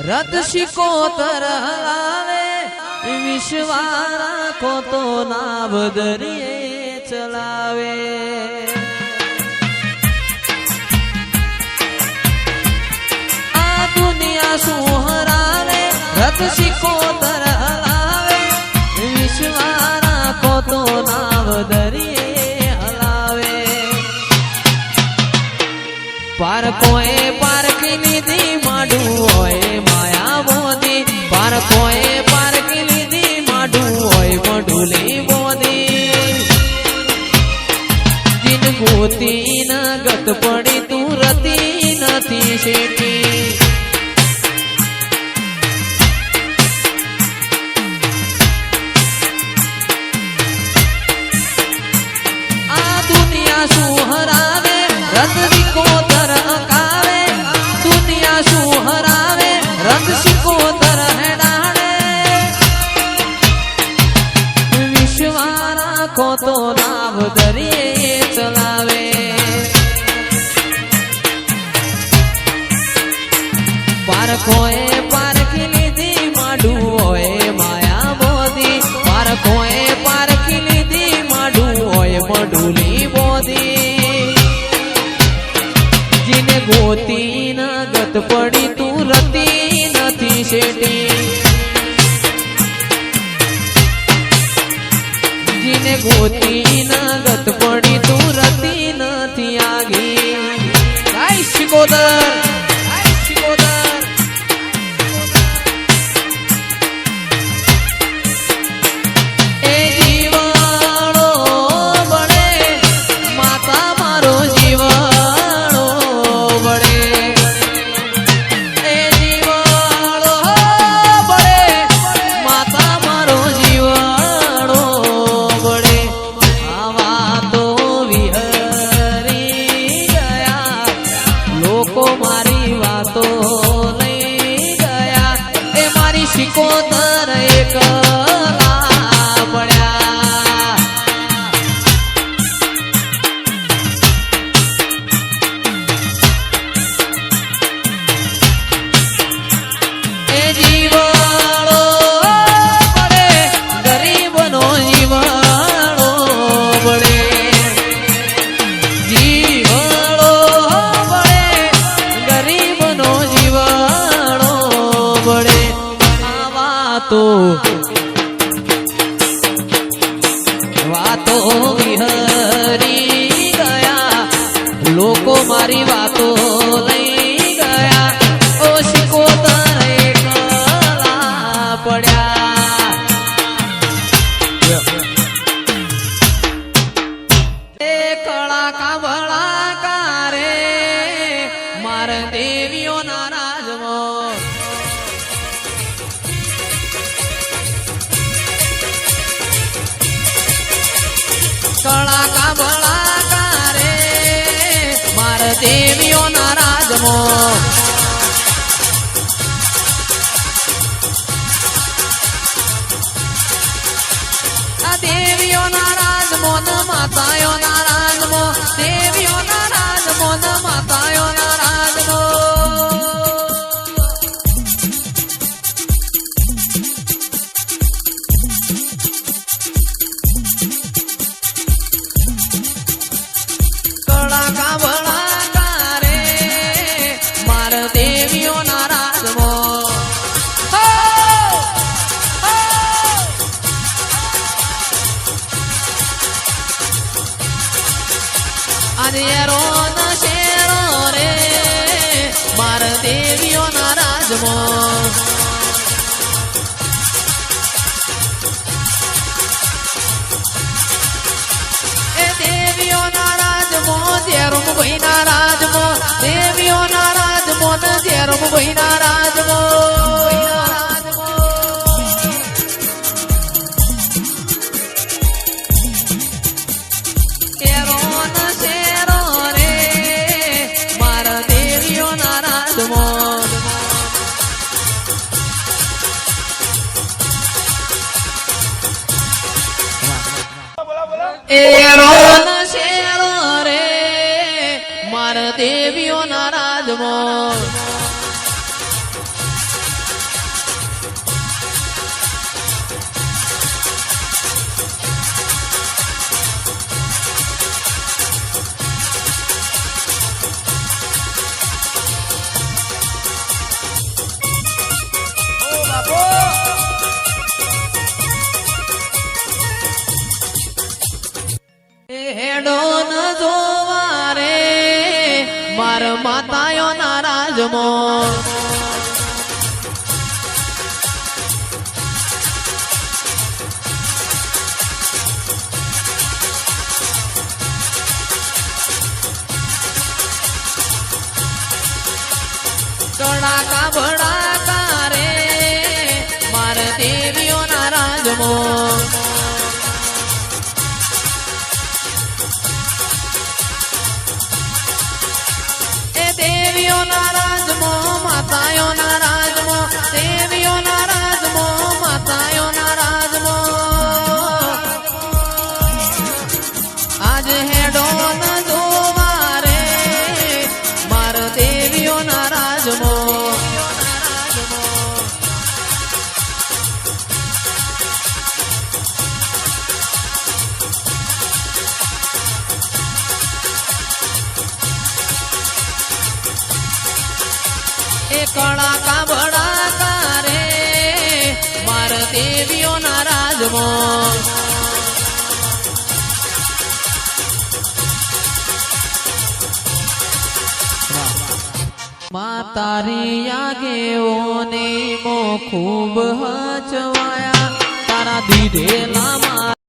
રત શિકોતર હલાવે વિશ્વા રાખો તો નાવ દરિયે ચલાવે આ દુનિયા શું હરાવે રત શિકોતર હલાવે વિશ્વા રાખો તો નાવ દરિયે હલાવે પારકોએ પારકી લીધી માડું હોય માયા બોધી પારકોએ પારકી લીધી માડું હોય મડુલી બોધી જીન ગોતી ન ગત પડી તું રતી નથી શેઠી આ દુનિયા શું હરાવે રત શિકોતર અકાવે દુનિયા શું હરાવે રત શિકોતર હેડાડે વિશ્વા રાખો તો નાવ દરિયે ચલાવે પારખોએ પારખી લીધી માડું હોય માયા બોધી પારખોએ પારખી લીધી માડું હોય મડુલી બોધી જીને ગોતી ન ગત પડી તું રતી નથી શેઠી જીને ગોતી ન ગત પડી તું રતી નથી આગી ગાય શિકોતર શિકોતર એકલા પડ્યા એ જીવાળો પડે ગરીબનો જીવાળો પડે જીવાળો પડે ગરીબનો જીવાળો પડે વાતો વિહરી ગયા લોકો મારી વાતો લઈ ગયા ઓ શિકોતર એકલા પડ્યા એ કળા કાબળા કારે માર દેવીઓના રાજમાં કળા કાબળા કારે માર દેવીઓના રાજમાં આ દેવીઓના રાજમાં માતાઓના રાજમાં દેવીઓના રાજમાં માતાઓના રાજમાં કાબળા કારે માર દેવીઓના રાજમાં અરેરો ન શેરો રે માર દેવીઓના રાજમાં એ દેવીઓના જેરમ ભાઈના રાજમાં દેવીઓના રાજમાં જેરમ ભાઈના રાજમાં કેરો ન શેરો રે મારા દેવીઓના રાજમાં એરો ન શેરો રે મારા દેવીઓના રાજમાં હેડો ન જોવા રે માર માતાયો ના રાજમો કડાકા ભડાકા રે માર દેવીઓ ના રાજમો દેવીઓ ના રાજમો માતાયો ના રાજમો દેવીઓ ના રાજમો માતાયો ના રાજમો આજ હેડો ન જોવા રે માર દેવીઓ ના રાજમો કડાકા ભડાકા રે માર દેવીઓ ના રાજમો માતારી આગેઓને મો ખૂબ હચવાયા તારા દીધેલા